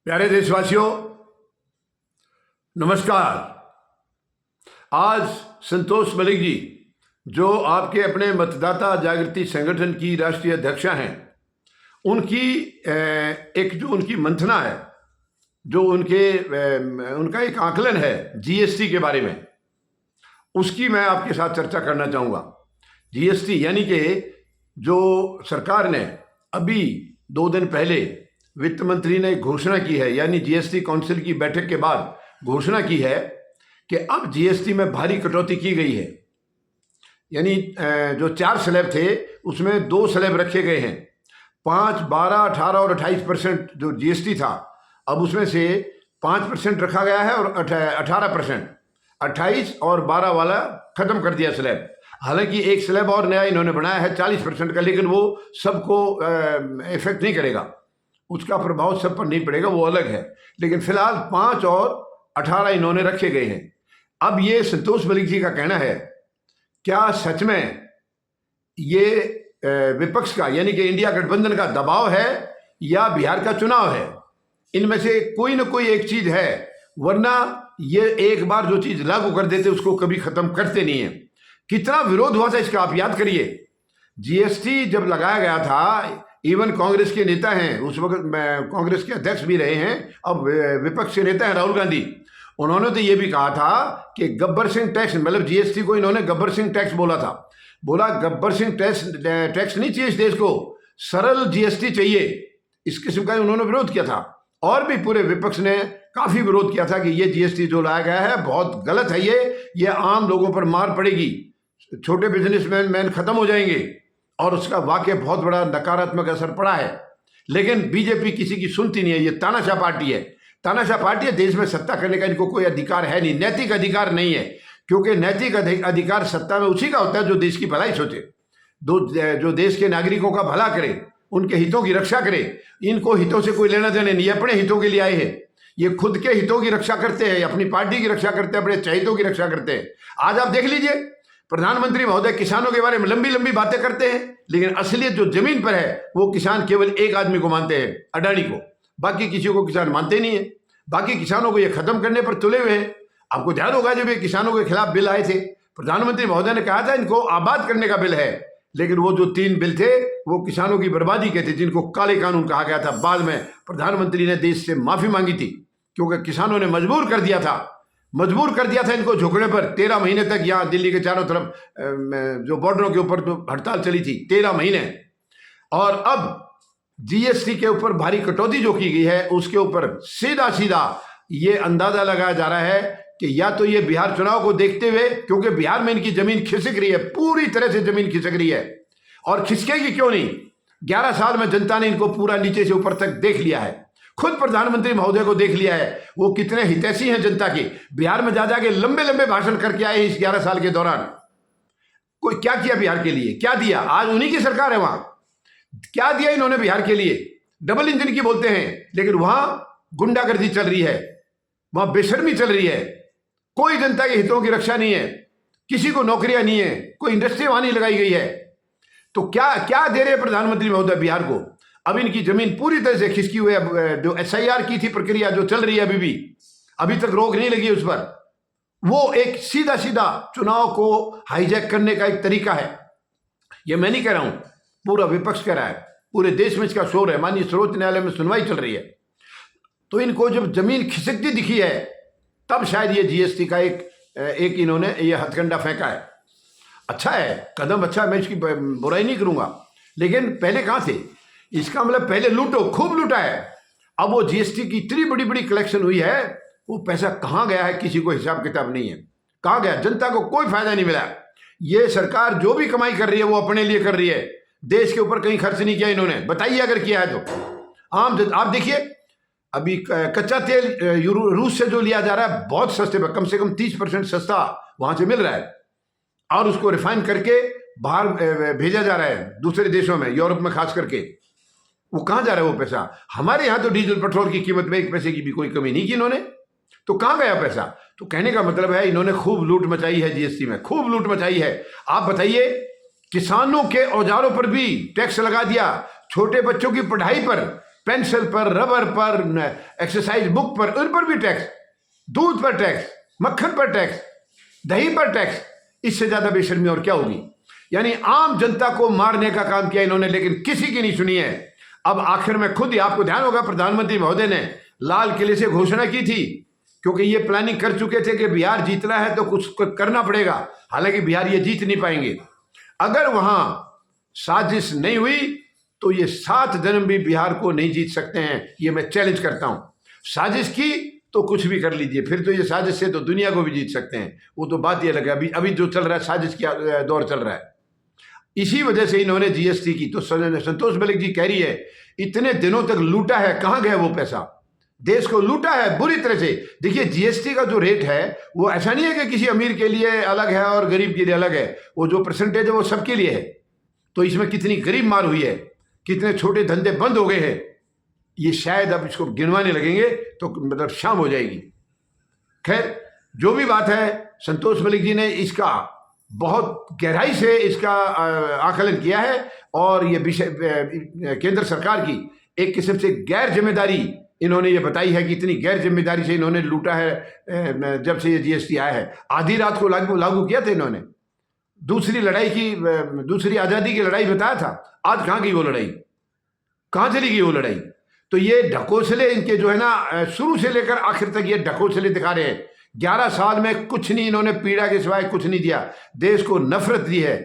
प्यारे देशवासियों, नमस्कार। आज संतोष मलिक जी, जो आपके अपने मतदाता जागृति संगठन की राष्ट्रीय अध्यक्षा हैं, उनकी जो उनकी मंथना है, जो उनका एक आकलन है जीएसटी के बारे में, उसकी मैं आपके साथ चर्चा करना चाहूँगा। जीएसटी यानी कि जो सरकार ने अभी 2 दिन पहले वित्त मंत्री ने घोषणा की है, यानी जीएसटी काउंसिल की बैठक के बाद घोषणा की है कि अब जीएसटी में भारी कटौती की गई है। यानी जो 4 स्लैब थे उसमें 2 स्लैब रखे गए हैं। 5, 12, 18 और 28% जो जीएसटी था, अब उसमें से 5% रखा गया है और 18%, 28 और 12 वाला खत्म कर दिया स्लैब। हालांकि एक स्लैब और नया इन्होंने बनाया है 40% का, लेकिन वो सबको इफेक्ट नहीं करेगा, उसका प्रभाव सब पर नहीं पड़ेगा, वो अलग है। लेकिन फिलहाल 5 और 18 इन्होंने रखे गए हैं। अब ये संतोष मलिक जी का कहना है, क्या सच में ये विपक्ष का यानी कि इंडिया गठबंधन का दबाव है या बिहार का चुनाव है? इनमें से कोई ना कोई एक चीज है, वरना ये एक बार जो चीज लागू कर देते उसको कभी खत्म करते नहीं है। कितना विरोध हुआ था इसका आप याद करिए। जीएसटी जब लगाया गया था, इवन कांग्रेस के नेता हैं, उस वक्त कांग्रेस के अध्यक्ष भी रहे हैं, अब विपक्ष के नेता हैं राहुल गांधी, उन्होंने तो ये भी कहा था कि गब्बर सिंह टैक्स, मतलब जीएसटी को इन्होंने गब्बर सिंह टैक्स बोला था। बोला गब्बर सिंह टैक्स नहीं चाहिए इस देश को, सरल जीएसटी चाहिए। इस किस्म का उन्होंने विरोध किया था और भी पूरे विपक्ष ने काफी विरोध किया था कि ये जीएसटी जो लाया गया है बहुत गलत है, ये आम लोगों पर मार पड़ेगी, छोटे बिजनेसमैन खत्म हो जाएंगे, और उसका वाकई बहुत बड़ा नकारात्मक असर पड़ा है। लेकिन बीजेपी किसी की सुनती नहीं है। ये तानाशाह पार्टी है, तानाशाह पार्टी है। देश में सत्ता करने का इनको कोई अधिकार है नहीं, नैतिक अधिकार नहीं है, क्योंकि नैतिक अधिकार सत्ता में उसी का होता है जो देश की भलाई सोचे, जो देश के नागरिकों का भला करे, उनके हितों की रक्षा करे। इनको हितों से कोई लेना देना नहीं है, अपने हितों के लिए आए हैं। ये खुद के हितों की रक्षा करते हैं, अपनी पार्टी की रक्षा करते हैं, अपने चहितों की रक्षा करते हैं। आज आप देख लीजिए, प्रधानमंत्री महोदय किसानों के बारे में लंबी लंबी बातें करते हैं, लेकिन असलियत जो जमीन पर है वो किसान केवल एक आदमी को मानते हैं, अडानी को। बाकी किसी को किसान मानते नहीं है। बाकी किसानों को ये खत्म करने पर तुले हुए हैं। आपको ध्यान होगा जब ये किसानों के खिलाफ बिल आए थे, प्रधानमंत्री महोदय ने कहा था इनको आबाद करने का बिल है, लेकिन वो जो 3 बिल थे वो किसानों की बर्बादी के थे, जिनको काले कानून कहा गया था। बाद में प्रधानमंत्री ने देश से माफी मांगी थी, क्योंकि किसानों ने मजबूर कर दिया था इनको झुकने पर। 13 महीने तक यहाँ दिल्ली के चारों तरफ जो बॉर्डरों के ऊपर तो हड़ताल चली थी 13 महीने। और अब जीएसटी के ऊपर भारी कटौती जो की गई है, उसके ऊपर सीधा सीधा ये अंदाजा लगाया जा रहा है कि या तो ये बिहार चुनाव को देखते हुए, क्योंकि बिहार में इनकी जमीन खिसक रही है, पूरी तरह से जमीन खिसक रही है, और खिसकेगी क्यों नहीं। 11 साल में जनता ने इनको पूरा नीचे से ऊपर तक देख लिया है। खुद प्रधानमंत्री महोदय को देख लिया है, वो कितने हितैषी हैं जनता के। बिहार में जा जाके लंबे लंबे भाषण करके आए इस 11 साल के दौरान। कोई क्या किया बिहार के लिए, क्या दिया? आज उन्हीं की सरकार है, वहां क्या दिया इन्होंने बिहार के लिए? डबल इंजन की बोलते हैं, लेकिन वहां गुंडागर्दी चल रही है, वहां बेशर्मी चल रही है, कोई जनता के हितों की रक्षा नहीं है, किसी को नौकरियां नहीं है, कोई इंडस्ट्री वहां नहीं लगाई गई है। तो क्या क्या दे रहे प्रधानमंत्री महोदय बिहार को? अब इनकी जमीन पूरी तरह से खिसकी हुई है। जो एसआईआर की थी प्रक्रिया जो चल रही है अभी तक रोक नहीं लगी उस पर। वो एक सीधा सीधा चुनाव को हाईजैक करने का एक तरीका है। ये मैं नहीं कह रहा हूं, पूरा विपक्ष कह रहा है, पूरे देश में इसका शोर है। माननीय सर्वोच्च न्यायालय में सुनवाई चल रही है। तो इनको जब जमीन खिसकती दिखी है, तब शायद ये जीएसटी का एक इन्होंने ये हथकंडा फेंका है। अच्छा है, कदम अच्छा है, मैं इसकी बुराई नहीं करूंगा, लेकिन पहले कहां थे? इसका मतलब पहले लूटो, खूब लूटा है। अब वो जीएसटी की इतनी बड़ी बड़ी कलेक्शन हुई है, वो पैसा कहां गया है किसी को हिसाब किताब नहीं है। कहां गया? जनता को कोई फायदा नहीं मिला। ये सरकार जो भी कमाई कर रही है वो अपने लिए कर रही है, देश के ऊपर कहीं खर्च नहीं किया इन्होंने। बताइए अगर किया है तो। आप देखिए, अभी कच्चा तेल रूस से जो लिया जा रहा है बहुत सस्ते पर, कम से कम 30% सस्ता वहां से मिल रहा है, और उसको रिफाइन करके बाहर भेजा जा रहा है दूसरे देशों में, यूरोप में खास करके। वो कहां जा रहा है वो पैसा? हमारे यहां तो डीजल पेट्रोल की कीमत में 1 पैसे की भी कोई कमी नहीं की इन्होंने। तो कहां गया पैसा? तो कहने का मतलब है इन्होंने खूब लूट मचाई है, जीएसटी में खूब लूट मचाई है। आप बताइए, किसानों के औजारों पर भी टैक्स लगा दिया, छोटे बच्चों की पढ़ाई पर पेंसिल पर, रबर पर, एक्सरसाइज बुक पर, उन पर भी टैक्स, दूध पर टैक्स, मक्खन पर टैक्स, दही पर टैक्स। इससे ज्यादा बेशर्मी और क्या होगी? यानी आम जनता को मारने का काम किया इन्होंने, लेकिन किसी की नहीं सुनी है। अब आखिर में खुद ही, आपको ध्यान होगा, प्रधानमंत्री महोदय ने लाल किले से घोषणा की थी, क्योंकि ये प्लानिंग कर चुके थे कि बिहार जीतना है तो कुछ करना पड़ेगा। हालांकि बिहार ये जीत नहीं पाएंगे। अगर वहां साजिश नहीं हुई तो ये 7 जन्म भी बिहार को नहीं जीत सकते हैं। ये मैं चैलेंज करता हूं। साजिश की तो कुछ भी कर लीजिए, फिर तो ये साजिश से तो दुनिया को भी जीत सकते हैं। वो तो बात ये लगे, अभी जो चल रहा है साजिश का दौर चल रहा है। इसी वजह से इन्होंने जीएसटी की। तो संतोष मलिक जी कह रही है इतने दिनों तक लूटा है, कहां गया वो पैसा? देश को लूटा है बुरी तरह से। देखिए जीएसटी का जो रेट है वो ऐसा नहीं है कि किसी अमीर के लिए अलग है और गरीब के लिए अलग है। वो जो परसेंटेज है वो सबके लिए है। तो इसमें कितनी गरीब मार हुई है, कितने छोटे धंधे बंद हो गए हैं, ये शायद अब इसको गिनवाने लगेंगे तो मतलब शाम हो जाएगी। खैर जो भी बात है, संतोष मलिक जी ने इसका बहुत गहराई से इसका आकलन किया है और ये विषय केंद्र सरकार की एक किस्म से गैर जिम्मेदारी इन्होंने ये बताई है कि इतनी गैर जिम्मेदारी से इन्होंने लूटा है। जब से ये जीएसटी आया है, आधी रात को लागू किया था इन्होंने। दूसरी लड़ाई की, दूसरी आज़ादी की लड़ाई बताया था, आज कहाँ गई वो लड़ाई? कहाँ चली गई वो लड़ाई? तो ये ढकोसले इनके जो है ना, शुरू से लेकर आखिर तक ये ढकोसले दिखा रहे हैं। 11 साल में कुछ नहीं इन्होंने पीड़ा के सिवाय कुछ नहीं दिया। देश को नफरत दी है,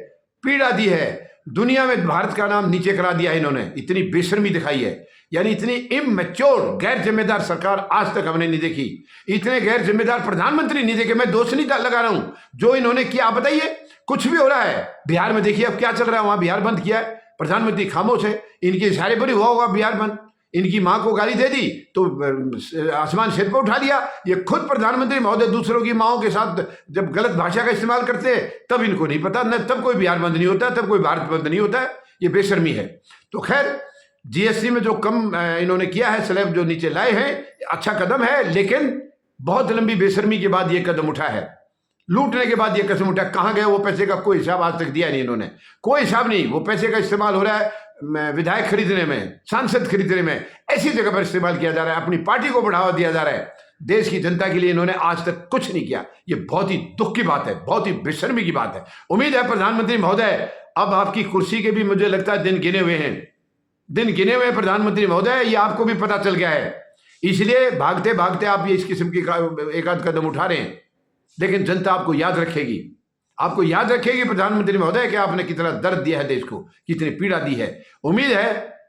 पीड़ा दी है, दुनिया में भारत का नाम नीचे करा दिया इन्होंने। इतनी बेशर्मी दिखाई है, यानी इतनी इमैच्योर गैर जिम्मेदार सरकार आज तक हमने नहीं देखी। इतने गैर जिम्मेदार प्रधानमंत्री नहीं देखे। मैं दोष नहीं लगा रहा हूं, जो इन्होंने किया। आप बताइए, कुछ भी हो रहा है बिहार में, देखिए अब क्या चल रहा है। वहां बिहार बंद किया है, प्रधानमंत्री खामोश है। इनके इशारे पर ही हुआ होगा बिहार बंद। इनकी मां को गाली दे दी तो आसमान सिर पर उठा लिया। ये खुद प्रधानमंत्री महोदय दूसरों की माओं के साथ जब गलत भाषा का इस्तेमाल करते हैं तब इनको नहीं पता, न तब कोई बिहार बंद नहीं होता, तब कोई भारत बंद नहीं होता है। ये बेशर्मी है। तो खैर जीएसटी में जो कम इन्होंने किया है, स्लैब जो नीचे लाए हैं, अच्छा कदम है, लेकिन बहुत लंबी बेशर्मी के बाद ये कदम उठा है। लूटने के बाद ये कदम उठा। कहां गया वो पैसे का कोई हिसाब आज तक दिया नहीं इन्होंने, कोई हिसाब नहीं। वो पैसे का इस्तेमाल हो रहा है विधायक खरीदने में, सांसद खरीदने में, ऐसी जगह पर इस्तेमाल किया जा रहा है। अपनी पार्टी को बढ़ावा दिया जा रहा है। देश की जनता के लिए इन्होंने आज तक कुछ नहीं किया। ये बहुत ही दुख की बात है, बहुत ही बेशर्मी की बात है। उम्मीद है प्रधानमंत्री महोदय अब आपकी कुर्सी के भी मुझे लगता है दिन गिने हुए हैं। दिन गिने हुए प्रधानमंत्री महोदय, ये आपको भी पता चल गया है। इसलिए भागते भागते आप ये इस किस्म की एक आध कदम उठा रहे हैं, लेकिन जनता आपको याद रखेगी। आपको याद रखेगी प्रधानमंत्री महोदय कि आपने कितना दर्द दिया है देश को, कितनी पीड़ा दी है। उम्मीद है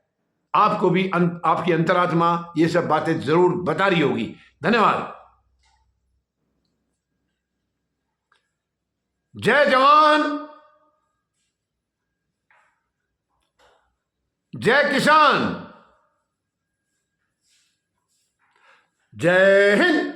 आपको भी आपकी अंतरात्मा ये सब बातें जरूर बता रही होगी। धन्यवाद। जय जवान, जय किसान, जय हिंद।